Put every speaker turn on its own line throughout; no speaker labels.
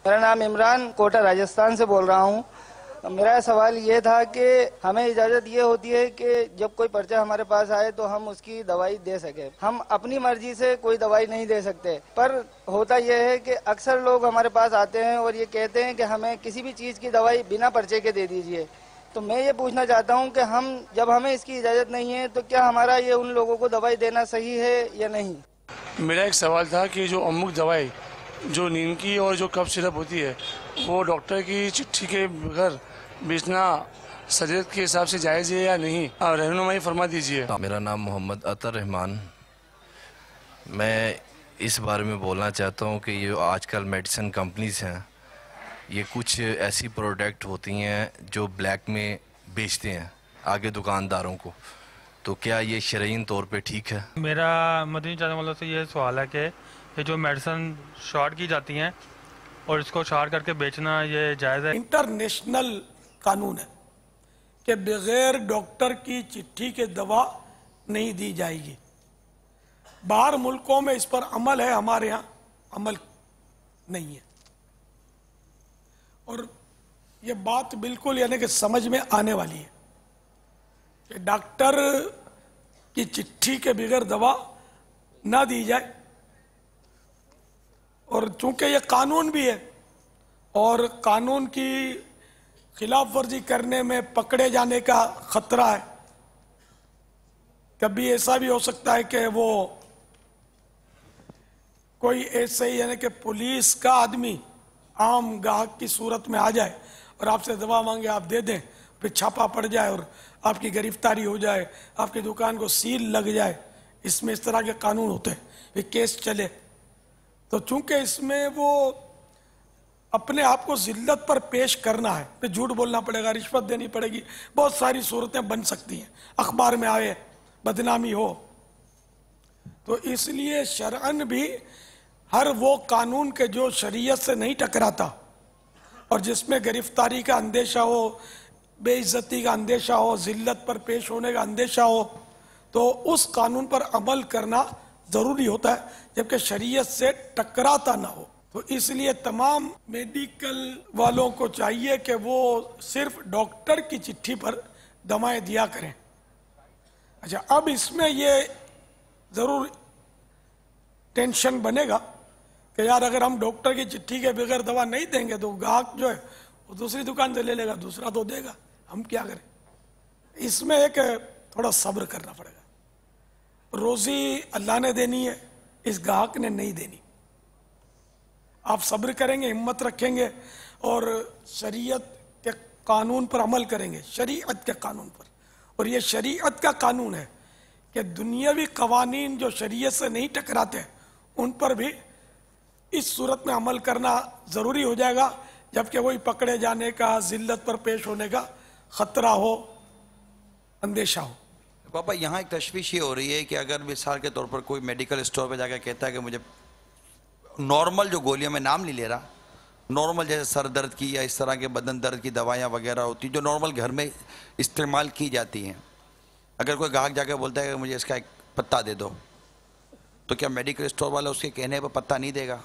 میرا نام عمران کوٹا راجستھان سے بول رہا ہوں. میرا سوال یہ تھا کہ ہمیں اجازت یہ ہوتی ہے کہ جب کوئی پرچہ ہمارے پاس آئے تو ہم اس کی دوائی دے سکیں. ہم اپنی مرضی سے کوئی دوائی نہیں دے سکتے, پر ہوتا یہ ہے کہ اکثر لوگ ہمارے پاس آتے ہیں اور یہ کہتے ہیں کہ ہمیں کسی بھی چیز کی دوائی بنا پرچے کے دے دیجئے. تو میں یہ پوچھنا چاہتا ہوں کہ جب ہمیں اس کی اجازت نہیں ہے تو کیا ہمارا یہ ان لوگوں کو دوائی دینا صحیح ہے یا نہیں؟
میرا ایک سوال تھا کہ جو امک دوائی جو نیند کی اور جو کف سرپ ہوتی ہے وہ ڈاکٹر کی چٹھی کے بغیر بیچنا شریعت کے حساب سے جائز ہے یا نہیں, اور رہنمائی فرما دیجیے.
میرا نام محمد عطر رحمان. میں اس بارے میں بولنا چاہتا ہوں کہ یہ آج کل میڈیسن کمپنیز ہیں, یہ کچھ ایسی پروڈکٹ ہوتی ہیں جو بلیک میں بیچتے ہیں آگے دکانداروں کو, تو کیا یہ شرعین طور پہ ٹھیک ہے؟
میرا مدنی چاہنے والوں سے یہ سوال ہے کہ یہ جو میڈیسن شارٹ کی جاتی ہیں اور اس کو شارٹ کر کے بیچنا یہ جائز ہے؟
انٹرنیشنل قانون ہے کہ بغیر ڈاکٹر کی چٹھی کے دوا نہیں دی جائے گی. باہر ملکوں میں اس پر عمل ہے, ہمارے ہاں عمل نہیں ہے. اور یہ بات بالکل یعنی کہ سمجھ میں آنے والی ہے کہ ڈاکٹر کی چٹھی کے بغیر دوا نہ دی جائے. اور چونکہ یہ قانون بھی ہے اور قانون کی خلاف ورزی کرنے میں پکڑے جانے کا خطرہ ہے, کبھی ایسا بھی ہو سکتا ہے کہ وہ کوئی ایسے ہی یعنی کہ پولیس کا آدمی عام گاہک کی صورت میں آ جائے اور آپ سے دوا مانگے, آپ دے دیں, پھر چھاپا پڑ جائے اور آپ کی گرفتاری ہو جائے, آپ کی دکان کو سیل لگ جائے. اس میں اس طرح کے قانون ہوتے ہیں, پھر کیس چلے. تو چونکہ اس میں وہ اپنے آپ کو ذلت پر پیش کرنا ہے, پھر جھوٹ بولنا پڑے گا, رشوت دینی پڑے گی, بہت ساری صورتیں بن سکتی ہیں, اخبار میں آئے, بدنامی ہو. تو اس لیے شرعاً بھی ہر وہ قانون کے جو شریعت سے نہیں ٹکراتا اور جس میں گرفتاری کا اندیشہ ہو, بے عزتی کا اندیشہ ہو, ذلت پر پیش ہونے کا اندیشہ ہو, تو اس قانون پر عمل کرنا ضروری ہوتا ہے جبکہ شریعت سے ٹکراتا نہ ہو. تو اس لیے تمام میڈیکل والوں کو چاہیے کہ وہ صرف ڈاکٹر کی چٹھی پر دوائیں دیا کریں. اچھا, اب اس میں یہ ضرور ٹینشن بنے گا کہ یار اگر ہم ڈاکٹر کی چٹھی کے بغیر دوا نہیں دیں گے تو گاہک جو ہے وہ دوسری دکان سے لے لے گا, دوسرا تو دے گا, ہم کیا کریں؟ اس میں ایک تھوڑا صبر کرنا پڑے گا. روزی اللہ نے دینی ہے, اس گاہک نے نہیں دینی. آپ صبر کریں گے, ہمت رکھیں گے اور شریعت کے قانون پر عمل کریں گے, شریعت کے قانون پر. اور یہ شریعت کا قانون ہے کہ دنیاوی قوانین جو شریعت سے نہیں ٹکراتے ان پر بھی اس صورت میں عمل کرنا ضروری ہو جائے گا جبکہ وہی پکڑے جانے کا, ذلت پر پیش ہونے کا خطرہ ہو, اندیشہ ہو.
پاپا یہاں ایک تشویش یہ ہو رہی ہے کہ اگر مثال کے طور پر کوئی میڈیکل اسٹور پہ جا کے کہتا ہے کہ مجھے نارمل جو گولیاں, میں نام نہیں لے رہا, نارمل جیسے سر درد کی یا اس طرح کے بدن درد کی دوائیاں وغیرہ ہوتی ہیں جو نارمل گھر میں استعمال کی جاتی ہیں, اگر کوئی گاہک جا کے بولتا ہے کہ مجھے اس کا ایک پتا دے دو, تو کیا میڈیکل اسٹور والا اس کے کہنے پہ پتا نہیں دے گا؟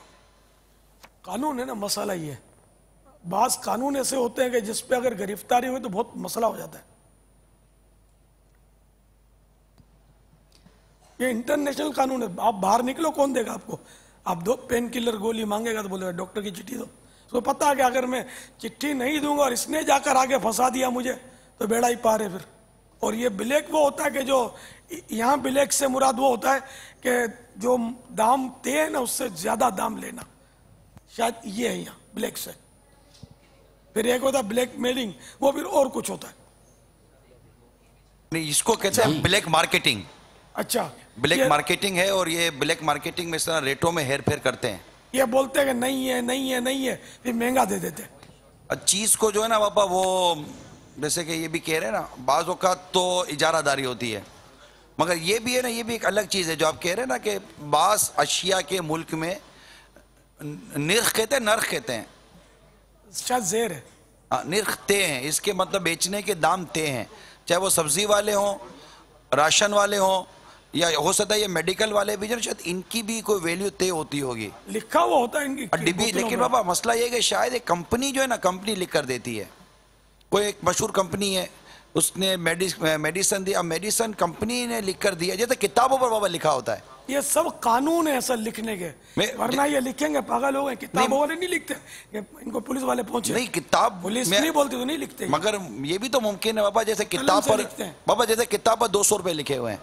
قانون ہے نا, مسئلہ یہ ہے. بعض قانون ایسے ہوتے ہیں کہ جس پہ اگر گرفتاری ہوئی تو بہت مسئلہ ہو جاتا ہے. یہ انٹرنیشنل قانون ہے, آپ باہر نکلو کون دے گا آپ کو؟ آپ دو پین کلر گولی مانگے گا تو بولے گا ڈاکٹر کی چٹھی دو. اس کو پتا ہے کہ اگر میں چٹھی نہیں دوں گا اور اس نے جا کر آگے پھنسا دیا مجھے تو بیڑا ہی پار ہے پھر. اور یہ بلیک وہ ہوتا ہے کہ جو یہاں بلیک سے مراد وہ ہوتا ہے کہ جو دام تے ہے نا اس سے زیادہ دام لینا, شاید یہ ہے یہاں بلیک سے. پھر ایک ہوتا ہے بلیک میلنگ, وہ پھر اور کچھ ہوتا ہے.
اس کو کہتے ہیں بلیک مارکیٹنگ.
اچھا,
بلیک مارکیٹنگ ہے, اور یہ بلیک مارکیٹنگ میں اس طرح ریٹوں میں ہیر پھیر کرتے ہیں.
یہ بولتے ہیں کہ نہیں ہے نہیں ہے نہیں ہے, پھر مہنگا دے دیتے ہیں.
چیز کو جو ہے نا پاپا وہ جیسے کہ یہ بھی کہہ رہے ہیں نا, بعض اوقات تو اجارہ داری ہوتی ہے, مگر یہ بھی ہے نا, یہ بھی ایک الگ چیز ہے جو آپ کہہ رہے ہیں نا کہ بعض اشیاء کے ملک میں نرخ کہتے ہیں, نرخ کہتے ہیں,
شاید زیر ہے,
نرخ طے ہیں, اس کے مطلب بیچنے کے دام طے ہیں, چاہے وہ سبزی والے ہوں, راشن والے ہوں یا ہو سکتا ہے یہ میڈیکل والے بھی جو شاید ان کی بھی کوئی ویلیو طے ہوتی ہوگی,
لکھا ہوا ہوتا ہے ان کی
ڈبی. لیکن بابا مسئلہ یہ کہ شاید ایک کمپنی جو ہے نا, کمپنی لکھ کر دیتی ہے. کوئی ایک مشہور کمپنی ہے, اس نے میڈیسن دی, اب میڈیسن کمپنی نے لکھ کر دیا, جیسے کتابوں پر بابا لکھا ہوتا ہے.
یہ سب قانون ہے اصل لکھنے کے, ورنہ یہ لکھیں گے پاگل ہو گئے. کتابوں والے نہیں لکھتے, ان کو پولیس والے پہنچے
نہیں, کتاب
پولیس نہیں بولتی تو نہیں لکھتے.
مگر یہ بھی تو ممکن ہے بابا, جیسے کتاب پر بابا جیسے کتاب پر 200 روپے لکھے ہوئے ہیں,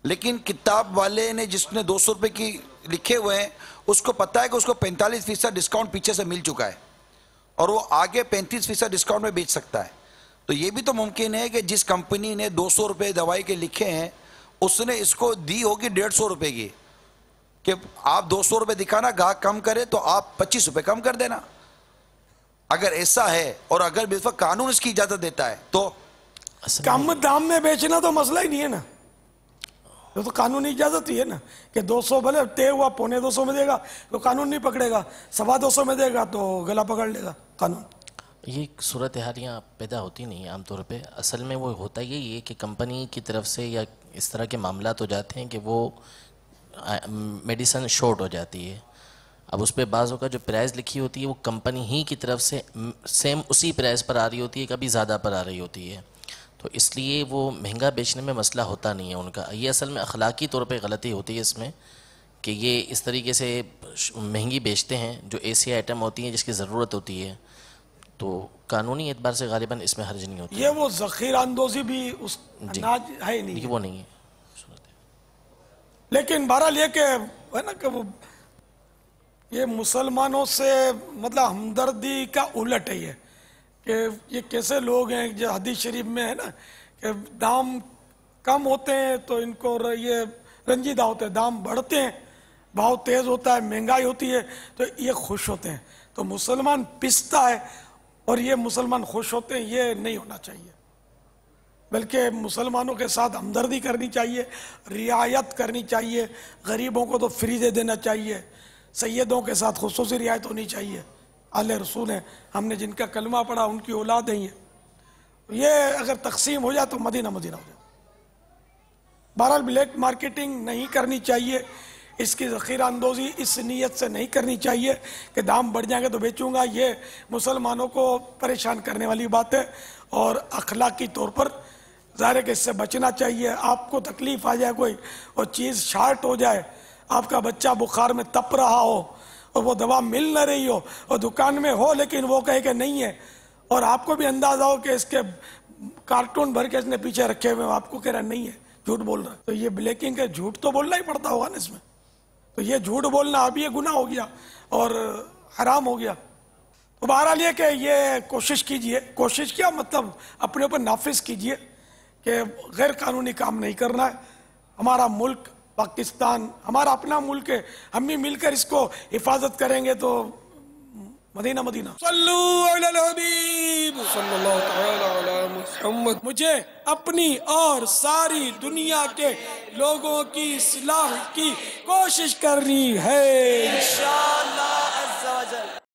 لیکن کتاب والے نے جس نے 200 روپے کی لکھے ہوئے ہیں اس کو پتا ہے کہ اس کو 45% ڈسکاؤنٹ پیچھے سے مل چکا ہے اور وہ آگے 35% ڈسکاؤنٹ میں بیچ سکتا ہے. تو یہ بھی تو ممکن ہے کہ جس کمپنی نے 200 روپے دوائی کے لکھے ہیں اس نے اس کو دی ہوگی 150 روپے کی, کہ آپ 200 روپے دکھانا, گاہک کم کرے تو آپ 25 روپے کم کر دینا. اگر ایسا ہے اور اگر اس وقت قانون اس کی اجازت دیتا ہے تو
کم دام میں بیچنا تو مسئلہ ہی نہیں ہے نا, تو قانونی اجازت ہی ہے نا کہ 200 بھلے طے ہوا 250 میں دے گا تو قانون نہیں پکڑے گا, 250 میں دے گا تو گلا پکڑ لے گا قانون.
یہ صورتحال یہاں پیدا ہوتی نہیں عام طور پہ. اصل میں وہ ہوتا یہی ہے کہ کمپنی کی طرف سے یا اس طرح کے معاملات ہو جاتے ہیں کہ وہ میڈیسن شارٹ ہو جاتی ہے. اب اس پہ بعضوں کا جو پرائز لکھی ہوتی ہے وہ کمپنی ہی کی طرف سے سیم اسی پرائز پر آ رہی ہوتی ہے, کبھی زیادہ پر آ رہی ہوتی ہے, تو اس لیے وہ مہنگا بیچنے میں مسئلہ ہوتا نہیں ہے ان کا. یہ اصل میں اخلاقی طور پہ غلطی ہوتی ہے اس میں کہ یہ اس طریقے سے مہنگی بیچتے ہیں جو ایسی آئٹم ہوتی ہیں جس کی ضرورت ہوتی ہے, تو قانونی اعتبار سے غالباً اس میں حرج نہیں ہوتی.
یہ وہ ذخیرہ اندوزی بھی اس اناج ہے نہیں,
وہ نہیں ہے.
لیکن بہرحال یہ کہ ہے نا کہ وہ یہ مسلمانوں سے مطلب ہمدردی کا الٹ ہے, یہ کہ یہ کیسے لوگ ہیں جو حدیث شریف میں ہے نا کہ دام کم ہوتے ہیں تو ان کو یہ رنجیدہ ہوتے ہیں, دام بڑھتے ہیں, بھاؤ تیز ہوتا ہے, مہنگائی ہوتی ہے تو یہ خوش ہوتے ہیں. تو مسلمان پستا ہے اور یہ مسلمان خوش ہوتے ہیں, یہ نہیں ہونا چاہیے. بلکہ مسلمانوں کے ساتھ ہمدردی کرنی چاہیے, رعایت کرنی چاہیے, غریبوں کو تو فری دے دینا چاہیے, سیدوں کے ساتھ خصوصی رعایت ہونی چاہیے. اہل رسول ہیں, ہم نے جن کا کلمہ پڑھا ان کی اولاد ہیں. یہ اگر تقسیم ہو جائے تو مدینہ مدینہ ہو جائے. بہرحال بلیک مارکیٹنگ نہیں کرنی چاہیے, اس کی ذخیرہ اندوزی اس نیت سے نہیں کرنی چاہیے کہ دام بڑھ جائیں گے تو بیچوں گا. یہ مسلمانوں کو پریشان کرنے والی بات ہے اور اخلاقی طور پر ظاہر ہے کہ اس سے بچنا چاہیے. آپ کو تکلیف آ جائے کوئی اور چیز شارٹ ہو جائے, آپ کا بچہ بخار میں تپ رہا ہو اور وہ دوا مل نہ رہی ہو اور دکان میں ہو لیکن وہ کہے کہ نہیں ہے, اور آپ کو بھی اندازہ ہو کہ اس کے کارٹون بھر کے اس نے پیچھے رکھے ہوئے, آپ کو کہہ رہا نہیں ہے, جھوٹ بول رہا ہے, تو یہ بلیکنگ ہے, جھوٹ تو بولنا ہی پڑتا ہوگا نا اس میں. تو یہ جھوٹ بولنا اب یہ گناہ ہو گیا اور حرام ہو گیا. تو بہرحال یہ کہ یہ کوشش کیجئے, کوشش کیا مطلب اپنے اوپر نافذ کیجئے کہ غیر قانونی کام نہیں کرنا ہے. ہمارا ملک پاکستان ہمارا اپنا ملک ہے, ہم بھی مل کر اس کو حفاظت کریں گے تو مدینہ مدینہ. صلو علی الحبیب صلی اللہ تعالی علی محمد. مجھے اپنی اور ساری دنیا کے لوگوں کی اصلاح کی کوشش کرنی ہے انشاءاللہ.